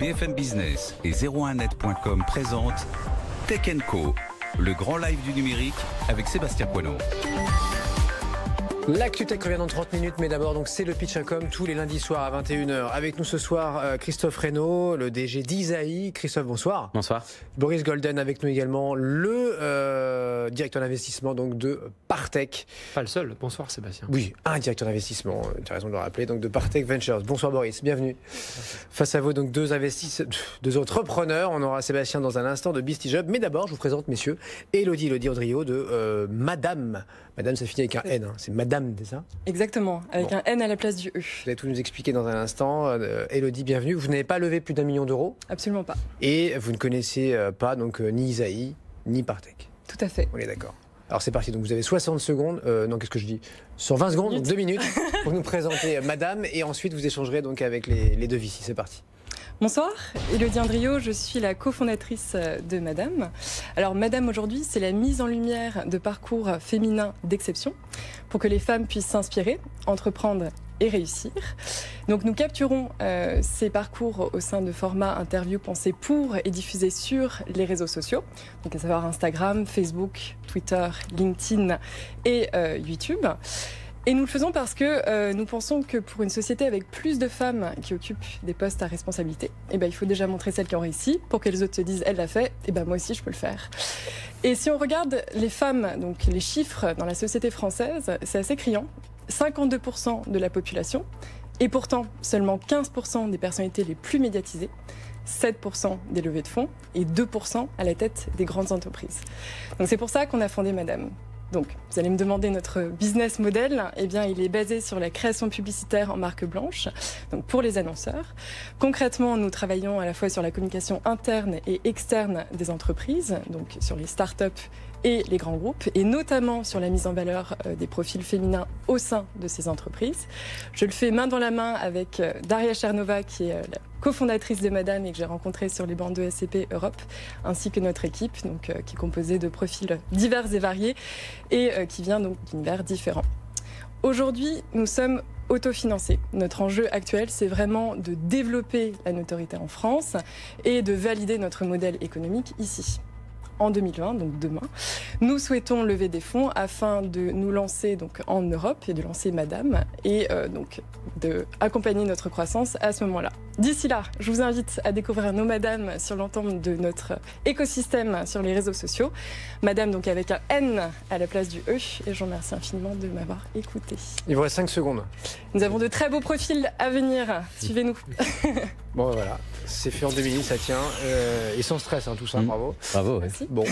BFM Business et 01net.com présentent Tech & Co, le grand live du numérique avec Sébastien Coineau. L'actu tech revient dans 30 minutes, mais d'abord, donc, c'est le Pitch Income tous les lundis soirs à 21h. Avec nous ce soir, Christophe Reynaud, le DG d'Isaïe. Christophe, bonsoir. Bonsoir. Boris Golden avec nous également, le directeur d'investissement donc, de Partech. Pas le seul. Bonsoir Sébastien. Oui, un directeur d'investissement, tu as raison de le rappeler, donc de Partech Ventures. Bonsoir Boris, bienvenue. Face à vous, donc deux entrepreneurs. On aura Sébastien dans un instant de Beastie Job. Mais d'abord, je vous présente, messieurs, Elodie Audrio de Madame. Madame, ça finit avec un N, hein. C'est Madame, c'est ça? Exactement, avec un N à la place du E. Vous allez tout nous expliquer dans un instant. Elodie, bienvenue. Vous n'avez pas levé plus d'1 million d'euros. Absolument pas. Et vous ne connaissez pas donc ni Izaï, ni Partech. Tout à fait. On est d'accord. Alors c'est parti, donc vous avez 60 secondes, non qu'est-ce que je dis 120 secondes, donc 2 minutes pour nous présenter Madame et ensuite vous échangerez donc avec les deux VC, c'est parti. Bonsoir, Elodie Andrio, je suis la cofondatrice de Madame. Alors Madame aujourd'hui, c'est la mise en lumière de parcours féminins d'exception pour que les femmes puissent s'inspirer, entreprendre et réussir. Donc nous capturons ces parcours au sein de formats interviews pensés pour et diffusés sur les réseaux sociaux, donc à savoir Instagram, Facebook, Twitter, LinkedIn et YouTube. Et nous le faisons parce que nous pensons que pour une société avec plus de femmes qui occupent des postes à responsabilité, eh ben, il faut déjà montrer celles qui ont réussi pour que les autres se disent « elle l'a fait, et ben, moi aussi je peux le faire ». Et si on regarde les femmes, donc les chiffres dans la société française, c'est assez criant. 52% de la population, et pourtant seulement 15% des personnalités les plus médiatisées, 7% des levées de fonds et 2% à la tête des grandes entreprises. Donc c'est pour ça qu'on a fondé Madame. Donc, vous allez me demander notre business model. Eh bien, il est basé sur la création publicitaire en marque blanche, donc pour les annonceurs. Concrètement, nous travaillons à la fois sur la communication interne et externe des entreprises, donc sur les startups et les grands groupes, et notamment sur la mise en valeur des profils féminins au sein de ces entreprises. Je le fais main dans la main avec Daria Chernova, qui est la cofondatrice de Madame et que j'ai rencontrée sur les bancs de SCP Europe, ainsi que notre équipe, donc, qui est composée de profils divers et variés et qui vient donc d'univers différents. Aujourd'hui, nous sommes autofinancés. Notre enjeu actuel, c'est vraiment de développer la notoriété en France et de valider notre modèle économique ici. En 2020, donc demain, nous souhaitons lever des fonds afin de nous lancer donc en Europe et de lancer Madame et donc d'accompagner notre croissance à ce moment-là. D'ici là, je vous invite à découvrir nos Madame sur l'ensemble de notre écosystème sur les réseaux sociaux. Madame donc avec un N à la place du E et je vous remercie infiniment de m'avoir écouté. Il vous reste 5 secondes. Nous avons de très beaux profils à venir. Suivez-nous. Bon voilà, c'est fait en 2 minutes, ça tient. Et sans stress, hein, tout ça, bravo. Bravo. Ouais. Bon,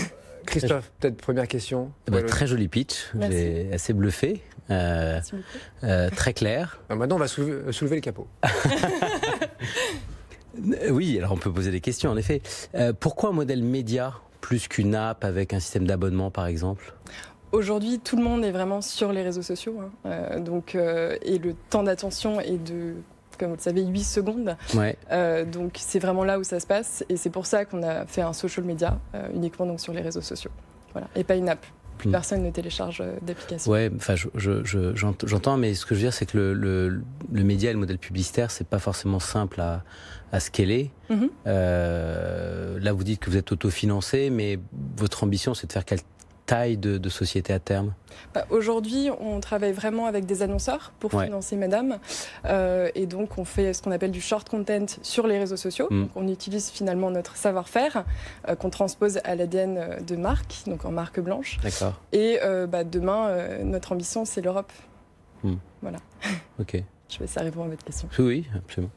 Christophe, peut-être première question. Très joli pitch, j'ai assez bluffé, très clair. Alors maintenant, on va soulever le capot. Oui, alors on peut poser des questions, en effet. Pourquoi un modèle média plus qu'une app avec un système d'abonnement, par exemple ? Aujourd'hui, tout le monde est vraiment sur les réseaux sociaux. Hein. Et le temps d'attention est de, comme vous le savez, 8 secondes. Ouais. Donc c'est vraiment là où ça se passe. Et c'est pour ça qu'on a fait un social media uniquement donc, sur les réseaux sociaux. Voilà. Et pas une app. Plus personne ne télécharge d'application. Ouais, enfin, j'entends, mais ce que je veux dire, c'est que le média et le modèle publicitaire, c'est pas forcément simple à scaler. Là, vous dites que vous êtes autofinancé, mais votre ambition, c'est de faire quelle taille de société à terme? Aujourd'hui, on travaille vraiment avec des annonceurs pour financer Madame. Et donc, on fait ce qu'on appelle du short content sur les réseaux sociaux. Donc, on utilise finalement notre savoir-faire qu'on transpose à l'ADN de marque, donc en marque blanche. D'accord. Et demain, notre ambition, c'est l'Europe. Voilà. Ok. Je vais ça répondre à votre question. Oui, absolument.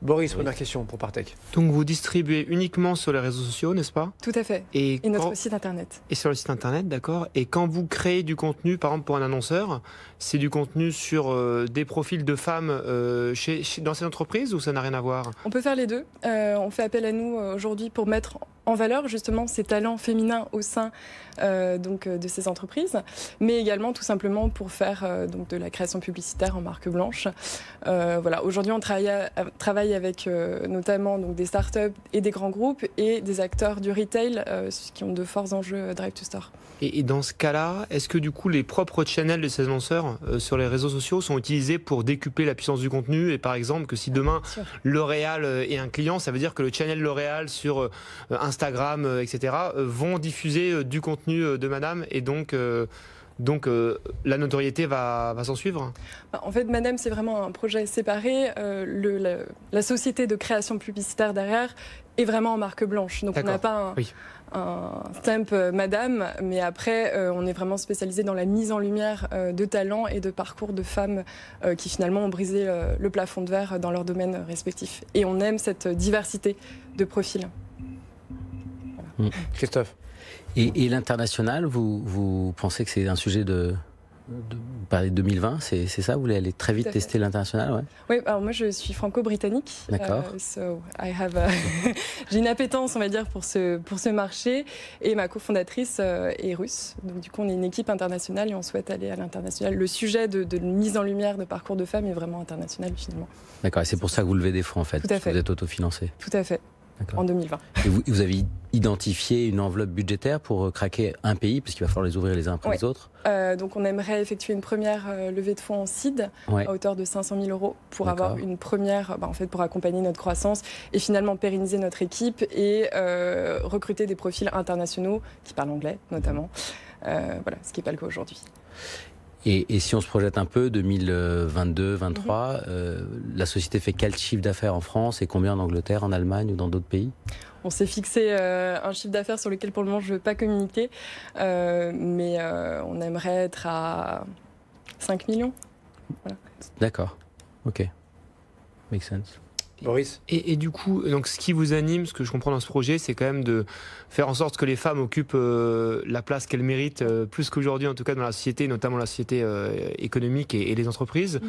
Boris, première question pour Partech. Donc vous distribuez uniquement sur les réseaux sociaux, n'est-ce pas? Tout à fait. Et notre site internet. Et sur le site internet, d'accord. Et quand vous créez du contenu, par exemple pour un annonceur, c'est du contenu sur des profils de femmes dans ces entreprises ou ça n'a rien à voir? On peut faire les deux. On fait appel à nous aujourd'hui pour mettre en valeur justement ces talents féminins au sein de ces entreprises, mais également tout simplement pour faire donc de la création publicitaire en marque blanche. Voilà, aujourd'hui on travaille avec notamment donc des startups et des grands groupes et des acteurs du retail qui ont de forts enjeux direct to store. Et dans ce cas-là, est-ce que du coup les propres channels de ces annonceurs sur les réseaux sociaux sont utilisés pour décupler la puissance du contenu, et par exemple que si demain L'Oréal est un client, ça veut dire que le channel L'Oréal sur Instagram, etc. vont diffuser du contenu de Madame, et donc la notoriété va s'en suivre? En fait, Madame, c'est vraiment un projet séparé. La société de création publicitaire derrière est vraiment en marque blanche. Donc on n'a pas un stamp Madame, mais après, on est vraiment spécialisé dans la mise en lumière de talents et de parcours de femmes qui finalement ont brisé le plafond de verre dans leurs domaines respectifs. Et on aime cette diversité de profils. Voilà. Christophe. Et l'international, vous pensez que c'est un sujet de 2020, c'est ça? Vous voulez aller très vite tester l'international? Oui, alors moi je suis franco-britannique. D'accord. J'ai une appétence, on va dire, pour ce marché, et ma cofondatrice est russe. Donc du coup, on est une équipe internationale et on souhaite aller à l'international. Le sujet de mise en lumière de parcours de femmes est vraiment international finalement. D'accord, et c'est pour ça que vous levez des fonds en fait. Tout à fait. Vous êtes autofinancé. Tout à fait. En 2020. Et vous avez identifié une enveloppe budgétaire pour craquer un pays, parce qu'il va falloir les ouvrir les uns après les autres? Donc on aimerait effectuer une première levée de fonds en seed à hauteur de 500 000 € pour avoir une première, en fait, pour accompagner notre croissance et finalement pérenniser notre équipe et recruter des profils internationaux qui parlent anglais notamment. Voilà, ce qui n'est pas le cas aujourd'hui. Et si on se projette un peu, 2022-2023, la société fait quel chiffre d'affaires en France et combien en Angleterre, en Allemagne ou dans d'autres pays? On s'est fixé un chiffre d'affaires sur lequel pour le moment je ne veux pas communiquer, mais on aimerait être à 5 millions. Voilà. D'accord, ok, make sense. Boris. Et du coup, donc, ce qui vous anime, ce que je comprends dans ce projet, c'est quand même de faire en sorte que les femmes occupent la place qu'elles méritent, plus qu'aujourd'hui en tout cas dans la société, notamment la société économique et les entreprises.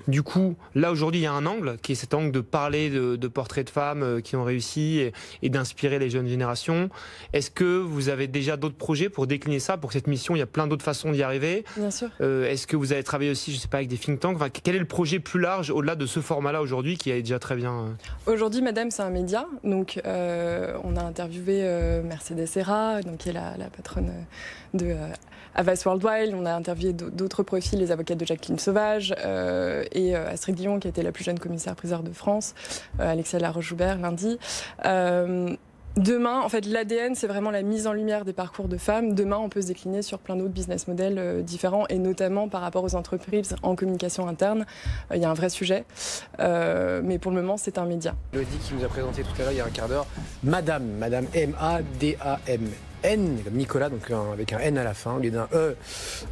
Du coup, là aujourd'hui, il y a un angle qui est cet angle de parler de portraits de femmes qui ont réussi et d'inspirer les jeunes générations. Est-ce que vous avez déjà d'autres projets pour décliner ça, pour cette mission? Il y a plein d'autres façons d'y arriver. Bien sûr. Est-ce que vous avez travaillé aussi, je ne sais pas, avec des think tanks? Enfin, quel est le projet plus large au-delà de ce format-là aujourd'hui qui est déjà très bien? Aujourd'hui, Madame, c'est un média. Donc, on a interviewé Mercedes Serra, donc, qui est la patronne de Havas Worldwide. On a interviewé d'autres profils, les avocates de Jacqueline Sauvage et Astrid Dion, qui était la plus jeune commissaire-priseur de France, Alexia Laroche-Joubert, lundi. Demain, en fait, l'ADN, c'est vraiment la mise en lumière des parcours de femmes. Demain, on peut se décliner sur plein d'autres business models différents, et notamment par rapport aux entreprises en communication interne. Il y a un vrai sujet, mais pour le moment, c'est un média. Elodie qui nous a présenté tout à l'heure, il y a un quart d'heure, Madame M-A-D-A-M. N, comme Nicolas, donc avec un N à la fin, au lieu d'un E,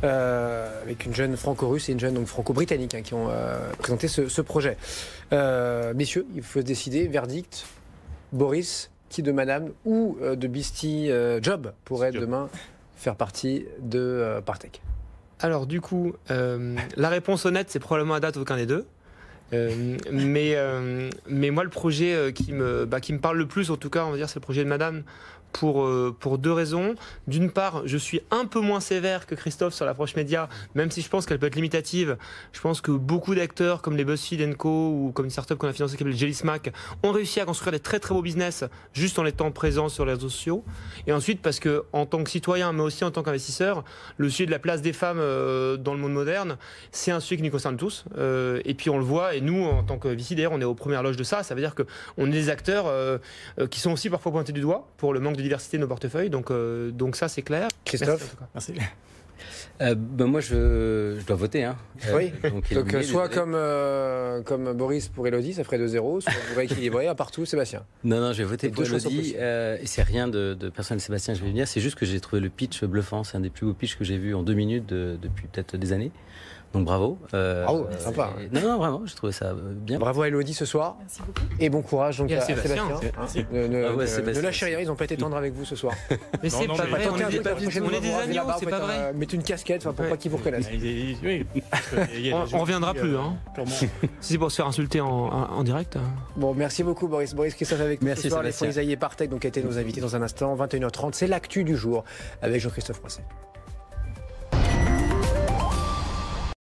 avec une jeune franco-russe et une jeune donc franco-britannique qui ont présenté ce projet. Messieurs, il faut se décider, verdict, Boris, qui de Madame ou de Beastie Job pourrait demain faire partie de Partech? Alors du coup, la réponse honnête, c'est probablement à date aucun des deux. Mais moi, le projet qui me parle le plus, en tout cas, on va dire, c'est le projet de Madame, pour deux raisons. D'une part, je suis un peu moins sévère que Christophe sur l'approche média, même si je pense qu'elle peut être limitative. Je pense que beaucoup d'acteurs comme les BuzzFeed & Co ou comme une startup qu'on a financée qui s'appelle Jelly Smack ont réussi à construire des très très beaux business juste en étant présents sur les réseaux sociaux. Et ensuite, parce que en tant que citoyen, mais aussi en tant qu'investisseur, le sujet de la place des femmes dans le monde moderne, c'est un sujet qui nous concerne tous. Et puis on le voit, et nous, en tant que VC, d'ailleurs, on est aux premières loges de ça. Ça veut dire qu'on est des acteurs qui sont aussi parfois pointés du doigt pour le manque de diversité de nos portefeuilles, donc ça c'est clair. Christophe. Merci. Moi je dois voter. Oui, donc soit comme Boris pour Elodie, ça ferait 2-0, soit vous rééquilibrez, partout Sébastien. Non, je vais voter pour Elodie, et c'est rien de personnel Sébastien, je vais venir, c'est juste que j'ai trouvé le pitch bluffant, c'est un des plus beaux pitchs que j'ai vu en 2 minutes depuis peut-être des années. Donc bravo. Bravo, sympa. Non, vraiment, j'ai trouvé ça bien. Bravo à Elodie ce soir. Merci beaucoup. Et bon courage donc Et à à Sébastien. Sébastien. Ne Sébastien. lâchez rien, ils n'ont pas été tendres avec vous ce soir. Mais c'est non, pas mais vrai, Tentez on un est truc, la prochaine fois, des vous rasez agneaux, là-bas, c'est vous pas faites vrai. mettez une casquette pour Ouais. pas qu'ils vous reconnaissent. Oui. On reviendra plus, hein. Si c'est pour se faire insulter en direct. Bon, merci beaucoup Boris. Boris Christophe avec nous Merci, ce soir. Les Sébastien. Isaïe et Partec donc a été nos invités dans un instant. 21h30, c'est l'actu du jour avec Jean-Christophe Roisset.